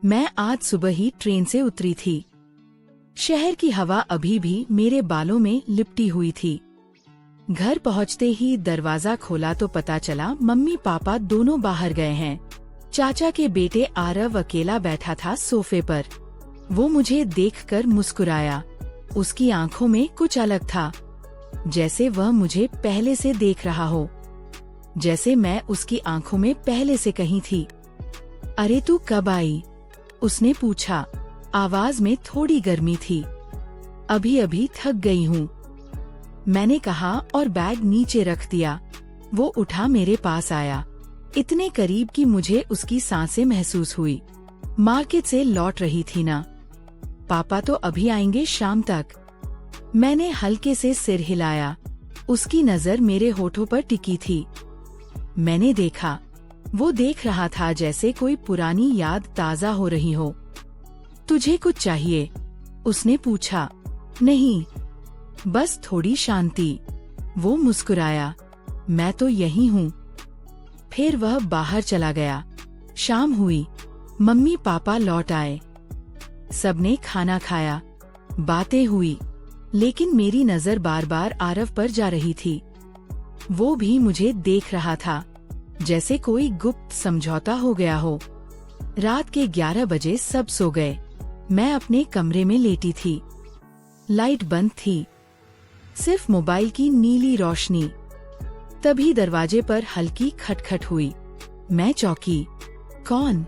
मैं आज सुबह ही ट्रेन से उतरी थी। शहर की हवा अभी भी मेरे बालों में लिपटी हुई थी। घर पहुंचते ही दरवाजा खोला तो पता चला मम्मी पापा दोनों बाहर गए हैं। चाचा के बेटे आरव अकेला बैठा था सोफे पर। वो मुझे देखकर मुस्कुराया। उसकी आंखों में कुछ अलग था, जैसे वह मुझे पहले से देख रहा हो, जैसे मैं उसकी आंखों में पहले से कहीं थी। अरे तू कब आई? उसने पूछा। आवाज में थोड़ी गर्मी थी। अभी अभी थक गई हूँ, मैंने कहा और बैग नीचे रख दिया। वो उठा मेरे पास आया, इतने करीब कि मुझे उसकी सांसें महसूस हुई। मार्केट से लौट रही थी ना? पापा तो अभी आएंगे शाम तक। मैंने हल्के से सिर हिलाया। उसकी नजर मेरे होठों पर टिकी थी। मैंने देखा, वो देख रहा था जैसे कोई पुरानी याद ताजा हो रही हो। तुझे कुछ चाहिए? उसने पूछा। नहीं, बस थोड़ी शांति। वो मुस्कुराया। मैं तो यही हूँ। फिर वह बाहर चला गया। शाम हुई, मम्मी पापा लौट आए। सबने खाना खाया, बातें हुई, लेकिन मेरी नजर बार बार आरव पर जा रही थी। वो भी मुझे देख रहा था, जैसे कोई गुप्त समझौता हो गया हो। रात के 11 बजे सब सो गए। मैं अपने कमरे में लेटी थी। लाइट बंद थी, सिर्फ मोबाइल की नीली रोशनी। तभी दरवाजे पर हल्की खटखट हुई। मैं चौंकी। कौन?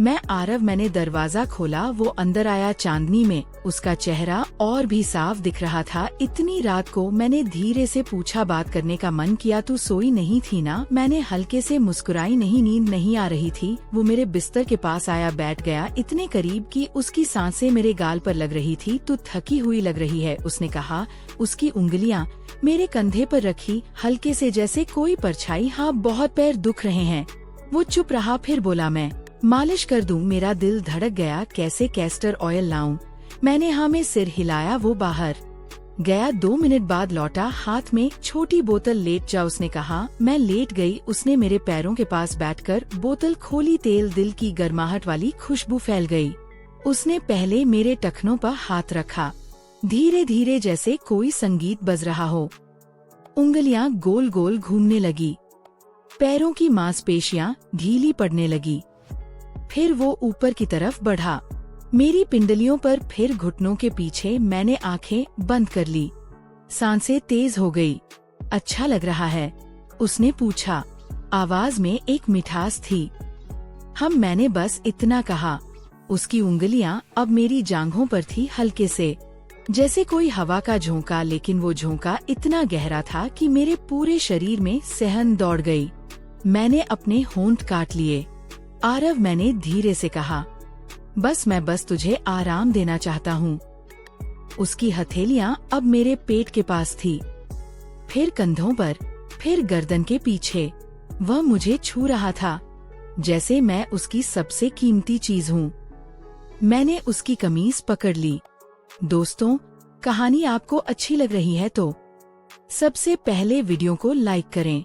मैं आरव। मैंने दरवाजा खोला। वो अंदर आया चांदनी में। उसका चेहरा और भी साफ दिख रहा था। इतनी रात को? मैंने धीरे से पूछा। बात करने का मन किया। तू सोई नहीं थी ना? मैंने हल्के से मुस्कुराई। नहीं, नींद नहीं आ रही थी। वो मेरे बिस्तर के पास आया, बैठ गया इतने करीब कि उसकी सांसें मेरे गाल पर लग रही थी। तू थकी हुई लग रही है, उसने कहा। उसकी उंगलियां मेरे कंधे पर रखी, हल्के से, जैसे कोई परछाई। हाँ, बहुत पैर दुख रहे हैं। वो चुप रहा। फिर बोला, मैं मालिश कर दूं? मेरा दिल धड़क गया। कैसे? कैस्टर ऑयल लाऊं? मैंने हाँ में सिर हिलाया। वो बाहर गया। 2 मिनट बाद लौटा, हाथ में छोटी बोतल। लेट जा, उसने कहा। मैं लेट गई। उसने मेरे पैरों के पास बैठकर बोतल खोली। तेल, दिल की गर्माहट वाली खुशबू फैल गई। उसने पहले मेरे टखनों पर हाथ रखा, धीरे धीरे, जैसे कोई संगीत बज रहा हो। उंगलियां गोल गोल घूमने लगी, पैरों की मांसपेशियां ढीली पड़ने लगी। फिर वो ऊपर की तरफ बढ़ा, मेरी पिंडलियों पर, फिर घुटनों के पीछे। मैंने आंखें बंद कर ली। सांसें तेज हो गई। अच्छा लग रहा है? उसने पूछा। आवाज में एक मिठास थी। मैंने बस इतना कहा। उसकी उंगलियां अब मेरी जांघों पर थी, हल्के से, जैसे कोई हवा का झोंका। लेकिन वो झोंका इतना गहरा था कि मेरे पूरे शरीर में सहन दौड़ गई। मैंने अपने होंठ काट लिए। आरव, मैंने धीरे से कहा, मैं बस तुझे आराम देना चाहता हूँ। उसकी हथेलियां अब मेरे पेट के पास थी, फिर कंधों पर, फिर गर्दन के पीछे। वह मुझे छू रहा था, जैसे मैं उसकी सबसे कीमती चीज हूँ। मैंने उसकी कमीज पकड़ ली। दोस्तों, कहानी आपको अच्छी लग रही है तो सबसे पहले वीडियो को लाइक करें।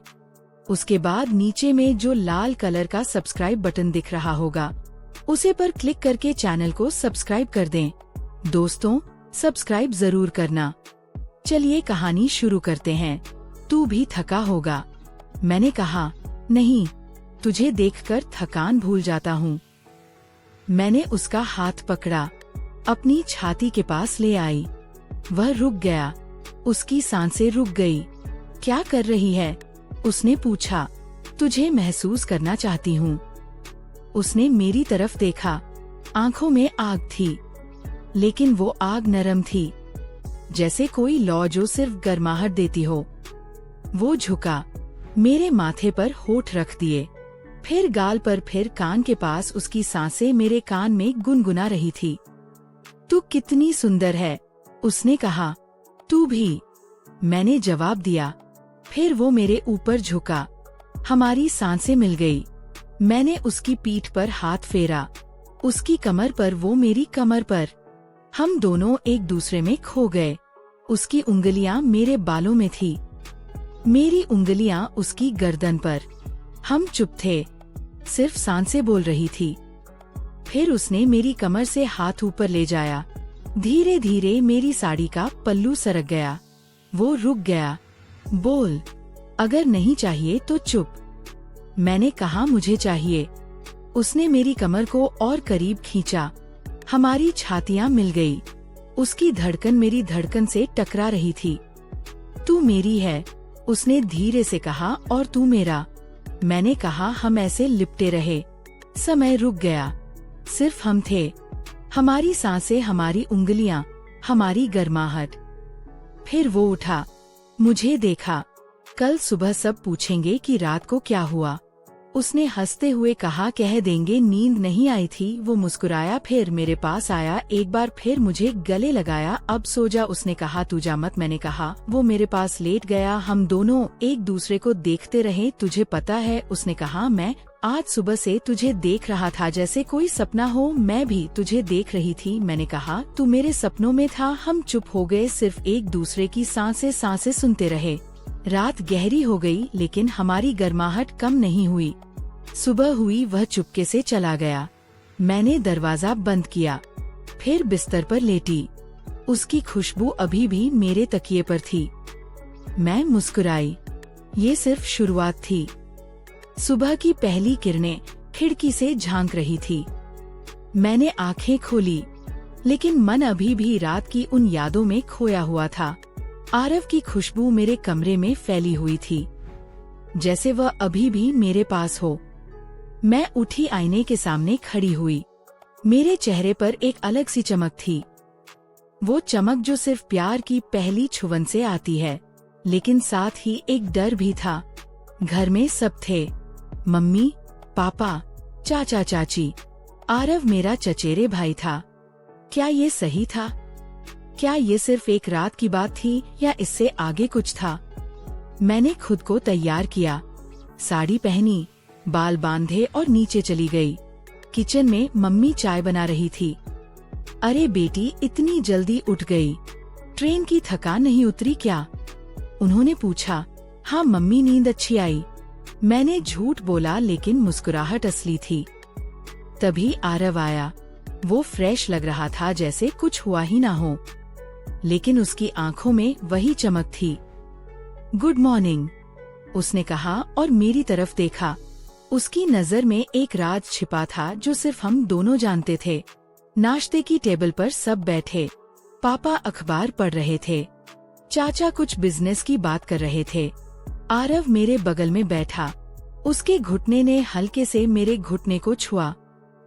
उसके बाद नीचे में जो लाल कलर का सब्सक्राइब बटन दिख रहा होगा, उसे पर क्लिक करके चैनल को सब्सक्राइब कर दें। दोस्तों, सब्सक्राइब जरूर करना। चलिए कहानी शुरू करते हैं। तू भी थका होगा, मैंने कहा। नहीं, तुझे देखकर थकान भूल जाता हूँ। मैंने उसका हाथ पकड़ा, अपनी छाती के पास ले आई। वह रुक गया, उसकी सांसें रुक गई। क्या कर रही है? उसने पूछा। तुझे महसूस करना चाहती हूँ। उसने मेरी तरफ देखा। आंखों में आग थी, लेकिन वो आग नरम थी, जैसे कोई लौ जो सिर्फ गर्माहट देती हो। वो झुका, मेरे माथे पर होठ रख दिए, फिर गाल पर, फिर कान के पास। उसकी सांसें मेरे कान में गुनगुना रही थी। तू कितनी सुंदर है, उसने कहा। तू भी, मैंने जवाब दिया। फिर वो मेरे ऊपर झुका, हमारी सांसें मिल गई। मैंने उसकी पीठ पर हाथ फेरा, उसकी कमर पर, वो मेरी कमर पर। हम दोनों एक दूसरे में खो गए। उसकी उंगलियां मेरे बालों में थी, मेरी उंगलियां उसकी गर्दन पर। हम चुप थे, सिर्फ सांसें बोल रही थी। फिर उसने मेरी कमर से हाथ ऊपर ले जाया। धीरे धीरे मेरी साड़ी का पल्लू सरक गया। वो रुक गया। बोल, अगर नहीं चाहिए तो चुप। मैंने कहा मुझे चाहिए। उसने मेरी कमर को और करीब खींचा। हमारी छातियां मिल गई। उसकी धड़कन मेरी धड़कन से टकरा रही थी। तू मेरी है, उसने धीरे से कहा, और तू मेरा। मैंने कहा हम ऐसे लिपटे रहे। समय रुक गया। सिर्फ हम थे, हमारी सांसें, हमारी उंगलियां, हमारी गर्माहट। फिर वो उठा, मुझे देखा। कल सुबह सब पूछेंगे कि रात को क्या हुआ। उसने हंसते हुए कहा, कह देंगे नींद नहीं आई थी। वो मुस्कुराया, फिर मेरे पास आया, एक बार फिर मुझे गले लगाया। अब सो जा, उसने कहा। तू जा मत, मैंने कहा। वो मेरे पास लेट गया। हम दोनों एक दूसरे को देखते रहे। तुझे पता है, उसने कहा, मैं आज सुबह से तुझे देख रहा था, जैसे कोई सपना हो। मैं भी तुझे देख रही थी। मैंने कहा, तू मेरे सपनों में था। हम चुप हो गए, सिर्फ एक दूसरे की सांसें सुनते रहे। रात गहरी हो गई, लेकिन हमारी गर्माहट कम नहीं हुई। सुबह हुई, वह चुपके से चला गया। मैंने दरवाजा बंद किया, फिर बिस्तर पर लेटी। उसकी खुशबू अभी भी मेरे तकिए पर थी। मैं मुस्कुराई। ये सिर्फ शुरुआत थी। सुबह की पहली किरणें खिड़की से झांक रही थी। मैंने आंखें खोली, लेकिन मन अभी भी रात की उन यादों में खोया हुआ था। आरव की खुशबू मेरे कमरे में फैली हुई थी, जैसे वह अभी भी मेरे पास हो। मैं उठी, आईने के सामने खड़ी हुई। मेरे चेहरे पर एक अलग सी चमक थी। वो चमक जो सिर्फ प्यार की पहली छुवन से आती है, लेकिन साथ ही एक डर भी था। घर में सब थे, मम्मी, पापा, चाचा, चाची। आरव मेरा चचेरे भाई था। क्या ये सही था? क्या ये सिर्फ एक रात की बात थी, या इससे आगे कुछ था? मैंने खुद को तैयार किया, साड़ी पहनी, बाल बांधे और नीचे चली गई। किचन में मम्मी चाय बना रही थी। अरे बेटी, इतनी जल्दी उठ गई? ट्रेन की थकान नहीं उतरी क्या? उन्होंने पूछा। हाँ मम्मी, नींद अच्छी आई। मैंने झूठ बोला, लेकिन मुस्कुराहट असली थी। तभी आरव आया। वो फ्रेश लग रहा था, जैसे कुछ हुआ ही ना हो, लेकिन उसकी आंखों में वही चमक थी। गुड मॉर्निंग, उसने कहा और मेरी तरफ देखा। उसकी नजर में एक राज छिपा था जो सिर्फ हम दोनों जानते थे। नाश्ते की टेबल पर सब बैठे। पापा अखबार पढ़ रहे थे, चाचा कुछ बिजनेस की बात कर रहे थे। आरव मेरे बगल में बैठा। उसके घुटने ने हल्के से मेरे घुटने को छुआ।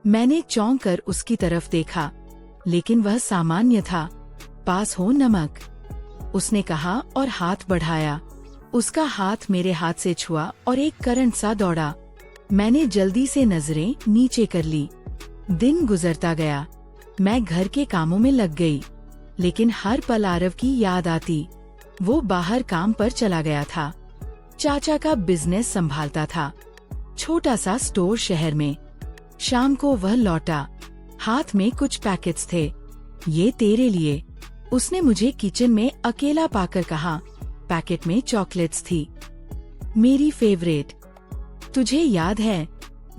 मैंने चौंक कर उसकी तरफ देखा, लेकिन वह सामान्य था। पास हो नमक, उसने कहा और हाथ बढ़ाया। उसका हाथ मेरे हाथ से छुआ और एक करंट सा दौड़ा। मैंने जल्दी से नजरें नीचे कर ली। दिन गुजरता गया। मैं घर के कामों में लग गई, लेकिन हर पल आरव की याद आती। वो बाहर काम पर चला गया था। चाचा का बिजनेस संभालता था, छोटा सा स्टोर शहर में। शाम को वह लौटा, हाथ में कुछ पैकेट्स थे। ये तेरे लिए, उसने मुझे किचन में अकेला पाकर कहा। पैकेट में चॉकलेट्स थी, मेरी फेवरेट। तुझे याद है?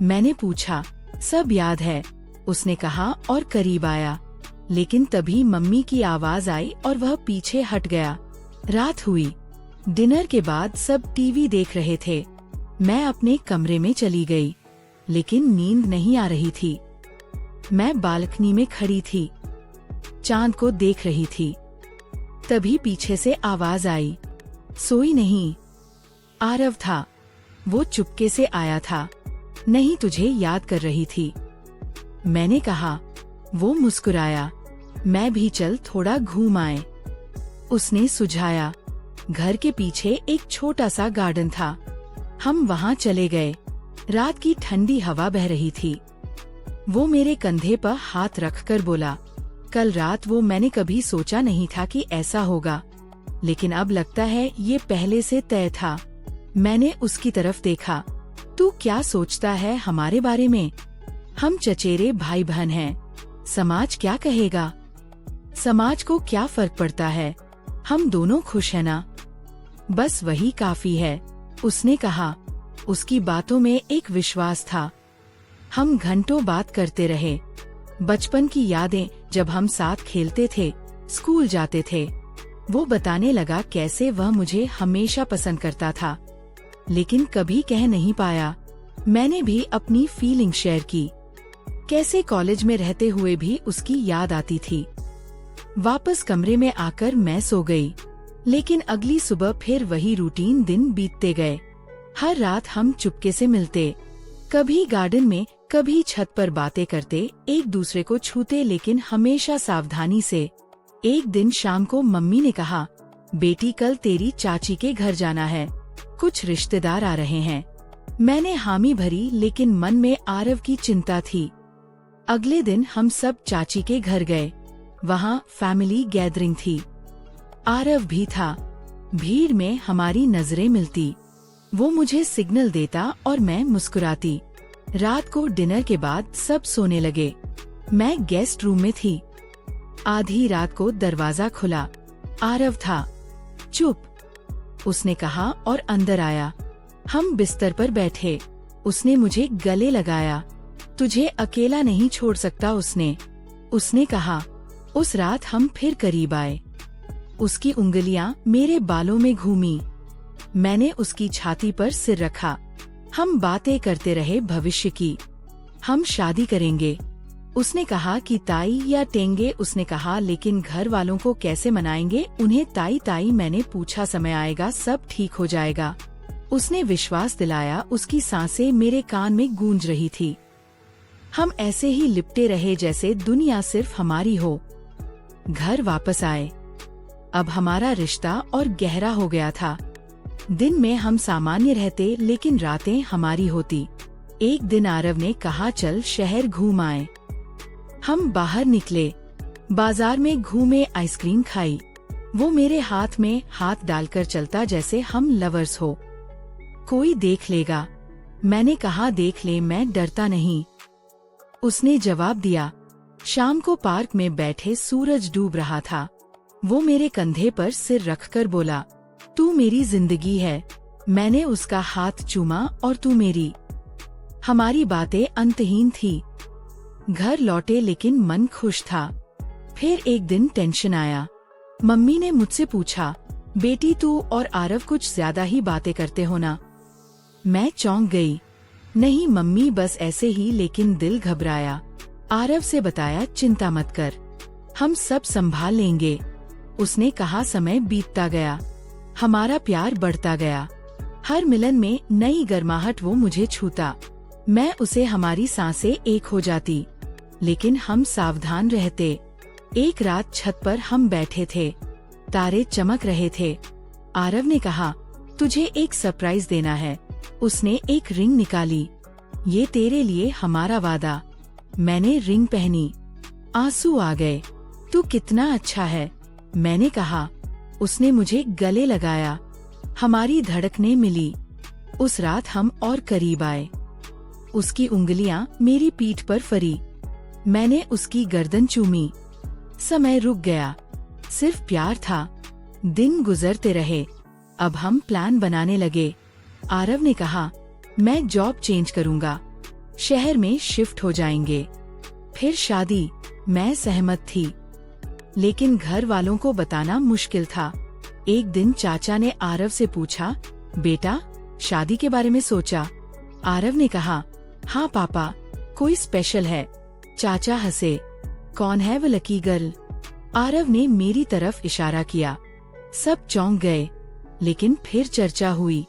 मैंने पूछा। सब याद है, उसने कहा और करीब आया। लेकिन तभी मम्मी की आवाज आई और वह पीछे हट गया। रात हुई। डिनर के बाद सब टीवी देख रहे थे। मैं अपने कमरे में चली गई, लेकिन नींद नहीं आ रही थी। मैं बालकनी में खड़ी थी, चांद को देख रही थी। तभी पीछे से आवाज आई। सोई नहीं? आरव था। वो चुपके से आया था। नहीं, तुझे याद कर रही थी, मैंने कहा। वो मुस्कुराया। मैं भी चल थोड़ा घूम आए, उसने सुझाया। घर के पीछे एक छोटा सा गार्डन था। हम वहाँ चले गए। रात की ठंडी हवा बह रही थी। वो मेरे कंधे पर हाथ रखकर बोला, कल रात वो मैंने कभी सोचा नहीं था कि ऐसा होगा, लेकिन अब लगता है ये पहले से तय था। मैंने उसकी तरफ देखा। तू क्या सोचता है हमारे बारे में? हम चचेरे भाई बहन हैं। समाज क्या कहेगा? समाज को क्या फर्क पड़ता है? हम दोनों खुश हैं ना? बस वही काफी है, उसने कहा। उसकी बातों में एक विश्वास था। हम घंटों बात करते रहे। बचपन की यादें, जब हम साथ खेलते थे, स्कूल जाते थे। वो बताने लगा कैसे वह मुझे हमेशा पसंद करता था, लेकिन कभी कह नहीं पाया। मैंने भी अपनी फीलिंग शेयर की, कैसे कॉलेज में रहते हुए भी उसकी याद आती थी। वापस कमरे में आकर मैं सो गई, लेकिन अगली सुबह फिर वही रूटीन दिन बीतते गए। हर रात हम चुपके से मिलते, कभी गार्डन में, कभी छत पर बातें करते, एक दूसरे को छूते, लेकिन हमेशा सावधानी से। एक दिन शाम को मम्मी ने कहा, बेटी कल तेरी चाची के घर जाना है, कुछ रिश्तेदार आ रहे हैं। मैंने हामी भरी, लेकिन मन में आरव की चिंता थी। अगले दिन हम सब चाची के घर गए। वहाँ फैमिली गैदरिंग थी, आरव भी था। भीड़ में हमारी नजरें मिलती, वो मुझे सिग्नल देता और मैं मुस्कुराती। रात को डिनर के बाद सब सोने लगे, मैं गेस्ट रूम में थी। आधी रात को दरवाजा खुला, आरव था। चुप, उसने कहा और अंदर आया। हम बिस्तर पर बैठे, उसने मुझे गले लगाया। तुझे अकेला नहीं छोड़ सकता उसने कहा। उस रात हम फिर करीब आए, उसकी उंगलियां मेरे बालों में घूमी, मैंने उसकी छाती पर सिर रखा। हम बातें करते रहे भविष्य की, हम शादी करेंगे। उसने कहा कि ताई या टेंगे, उसने कहा लेकिन घर वालों को कैसे मनाएंगे उन्हें ताई ताई। मैंने पूछा समय आएगा सब ठीक हो जाएगा। उसने विश्वास दिलाया, उसकी सांसें मेरे कान में गूंज रही थी। हम ऐसे ही लिपटे रहे जैसे दुनिया सिर्फ हमारी हो। घर वापस आए, अब हमारा रिश्ता और गहरा हो गया था। दिन में हम सामान्य रहते, लेकिन रातें हमारी होती। एक दिन आरव ने कहा चल शहर घूम आए। हम बाहर निकले, बाजार में घूमे, आइसक्रीम खाई। वो मेरे हाथ में हाथ डालकर चलता जैसे हम लवर्स हो। कोई देख लेगा, मैंने कहा देख ले, मैं डरता नहीं। उसने जवाब दिया। शाम को पार्क में बैठे सूरज डूब रहा था। वो मेरे कंधे पर सिर रखकर बोला, तू मेरी जिंदगी है। मैंने उसका हाथ चूमा और तू मेरी। हमारी बातें अंतहीन थी। घर लौटे लेकिन मन खुश था। फिर एक दिन टेंशन आया। मम्मी ने मुझसे पूछा, बेटी तू और आरव कुछ ज्यादा ही बातें करते हो ना? मैं चौंक गई। नहीं मम्मी, बस ऐसे ही, लेकिन दिल घबराया। आरव से बताया, चिंता मत कर, हम सब संभाल लेंगे। उसने कहा। समय बीतता गया, हमारा प्यार बढ़ता गया। हर मिलन में नई गर्माहट, वो मुझे छूता, मैं उसे, हमारी सांसें एक हो जाती। लेकिन हम सावधान रहते। एक रात छत पर हम बैठे थे, तारे चमक रहे थे। आरव ने कहा, तुझे एक सरप्राइज देना है। उसने एक रिंग निकाली। ये तेरे लिए, हमारा वादा। मैंने रिंग पहनी, आंसू आ गए। तू कितना अच्छा है, मैंने कहा। उसने मुझे गले लगाया, हमारी धड़कनें मिली। उस रात हम और करीब आए। उसकी उंगलियां मेरी पीठ पर फरी, मैंने उसकी गर्दन चूमी। समय रुक गया, सिर्फ प्यार था। दिन गुजरते रहे, अब हम प्लान बनाने लगे। आरव ने कहा, मैं जॉब चेंज करूंगा, शहर में शिफ्ट हो जाएंगे, फिर शादी। मैं सहमत थी, लेकिन घर वालों को बताना मुश्किल था। एक दिन चाचा ने आरव से पूछा, बेटा शादी के बारे में सोचा? आरव ने कहा, हाँ पापा, कोई स्पेशल है? चाचा हंसे, कौन है वो लकी गर्ल? आरव ने मेरी तरफ इशारा किया। सब चौंक गए, लेकिन फिर चर्चा हुई।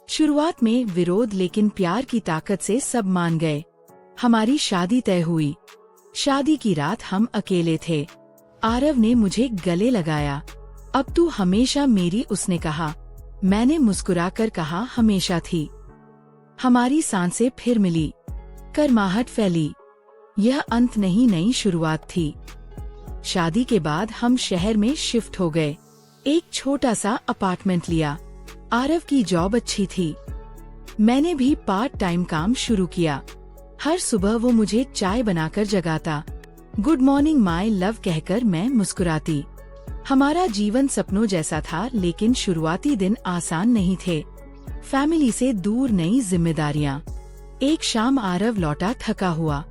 शुरुआत में विरोध, लेकिन प्यार की ताकत से सब मान गए। हमारी शादी तय हुई। शादी की रात हम अकेले थे। आरव ने मुझे गले लगाया। अब तू हमेशा मेरी, उसने कहा। मैंने मुस्कुराकर कहा, हमेशा थी। हमारी सांसें फिर मिली, गर्माहट फैली। यह अंत नहीं, नई शुरुआत थी। शादी के बाद हम शहर में शिफ्ट हो गए। एक छोटा सा अपार्टमेंट लिया। आरव की जॉब अच्छी थी, मैंने भी पार्ट टाइम काम शुरू किया। हर सुबह वो मुझे चाय बनाकर जगाता, गुड मॉर्निंग माय लव कहकर मैं मुस्कुराती। हमारा जीवन सपनों जैसा था, लेकिन शुरुआती दिन आसान नहीं थे। फैमिली से दूर, नई जिम्मेदारियां, एक शाम आरव लौटा थका हुआ।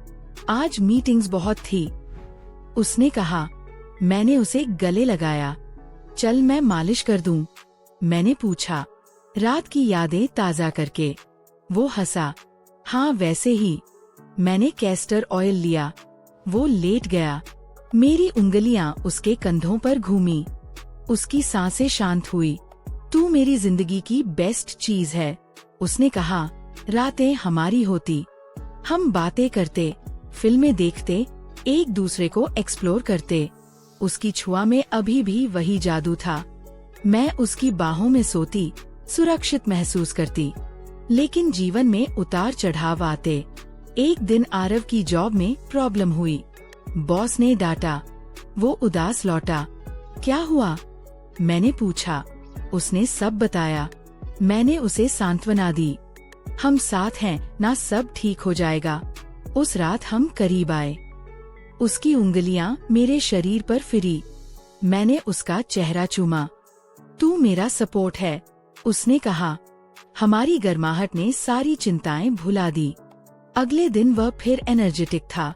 आज मीटिंग्स बहुत थी। उसने कहा। मैंने उसे गले लगाया। चल मैं मालिश कर दूं। मैंने पूछा, रात की यादें ताज़ा करके। वो हंसा। हाँ वैसे ही। मैंने कैस्टर ऑयल लिया। वो लेट गया। मेरी उंगलियां उसके कंधों पर घूमी। उसकी सांसें शांत हुई। तू मेरी जिंदगी की बेस्ट चीज है, उसने कहा। रातें हमारी होती, हम बातें करते, फिल्में देखते, एक दूसरे को एक्सप्लोर करते। उसकी छुआ में अभी भी वही जादू था। मैं उसकी बाहों में सोती, सुरक्षित महसूस करती। लेकिन जीवन में उतार चढ़ाव आते। एक दिन आरव की जॉब में प्रॉब्लम हुई। बॉस ने डांटा। वो उदास लौटा। क्या हुआ? मैंने पूछा। उसने सब बताया। मैंने उसे सांत्वना दी। हम साथ हैं ना, सब ठीक हो जाएगा। उस रात हम करीब आए। उसकी उंगलियां मेरे शरीर पर फिरी। मैंने उसका चेहरा चूमा। तू मेरा सपोर्ट है, उसने कहा। हमारी गर्माहट ने सारी चिंताएं भुला दी। अगले दिन वह फिर एनर्जेटिक था।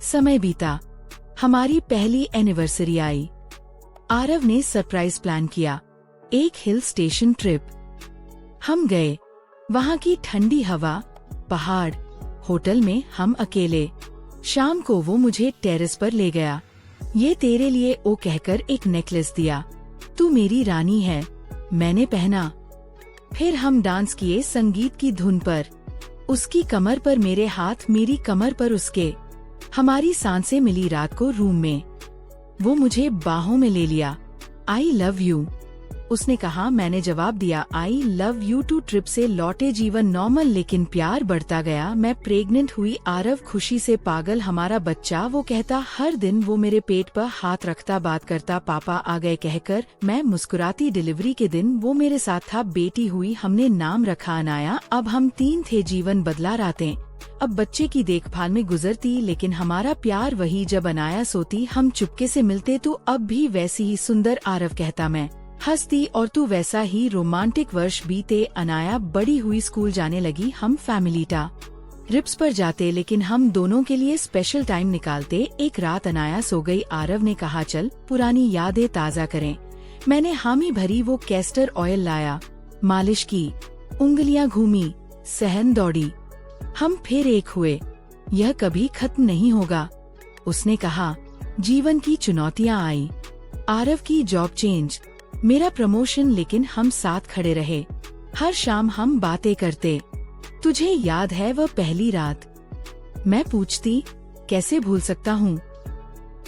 समय बीता। हमारी पहली एनिवर्सरी आई। आरव ने सरप्राइज प्लान किया, एक हिल स्टेशन ट्रिप। हम गए। वहाँ की ठंडी हवा, पहाड़, होटल में हम अकेले। शाम को वो मुझे टेरेस पर ले गया। ये तेरे लिए, ओ कहकर एक नेकलेस दिया। तू मेरी रानी है, मैंने पहना। फिर हम डांस किए संगीत की धुन पर। उसकी कमर पर मेरे हाथ, मेरी कमर पर उसके। हमारी सांसें मिली रात को रूम में। वो मुझे बाहों में ले लिया। आई लव यू, उसने कहा। मैंने जवाब दिया, I love you too. Trip से लौटे जीवन नॉर्मल, लेकिन प्यार बढ़ता गया। मैं प्रेग्नेंट हुई। आरव खुशी से पागल। हमारा बच्चा, वो कहता हर दिन। वो मेरे पेट पर हाथ रखता, बात करता, पापा आ गए कहकर। मैं मुस्कुराती। डिलीवरी के दिन वो मेरे साथ था। बेटी हुई, हमने नाम रखा अनाया। अब हम 3 थे। जीवन बदला, रातें अब बच्चे की देखभाल में गुजरती, लेकिन हमारा प्यार वही। जब अनाया सोती हम चुपके से मिलते। तू अब भी वैसी ही सुंदर, आरव कहता। मैं हंसती। और तू वैसा ही। रोमांटिक वर्ष बीते। अनाया बड़ी हुई, स्कूल जाने लगी। हम फैमिली ट्रिप्स पर जाते, लेकिन हम दोनों के लिए स्पेशल टाइम निकालते। एक रात अनाया सो गई। आरव ने कहा, चल पुरानी यादें ताज़ा करें। मैंने हामी भरी। वो कैस्टर ऑयल लाया, मालिश की, उंगलियां घूमी, सहन दौड़ी। हम फिर एक हुए। यह कभी खत्म नहीं होगा, उसने कहा। जीवन की चुनौतियां आई। आरव की जॉब चेंज, मेरा प्रमोशन, लेकिन हम साथ खड़े रहे। हर शाम हम बातें करते। तुझे याद है वह पहली रात? मैं पूछती, कैसे भूल सकता हूँ।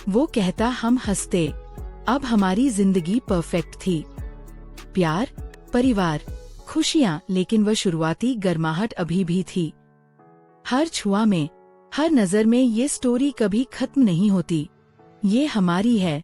वो कहता, हम हंसते। अब हमारी जिंदगी परफेक्ट थी। प्यार, परिवार, खुशियाँ, लेकिन वह शुरुआती गर्माहट अभी भी थी। हर छुआ में, हर नजर में ये स्टोरी कभी खत्म नहीं होती। ये हमारी है,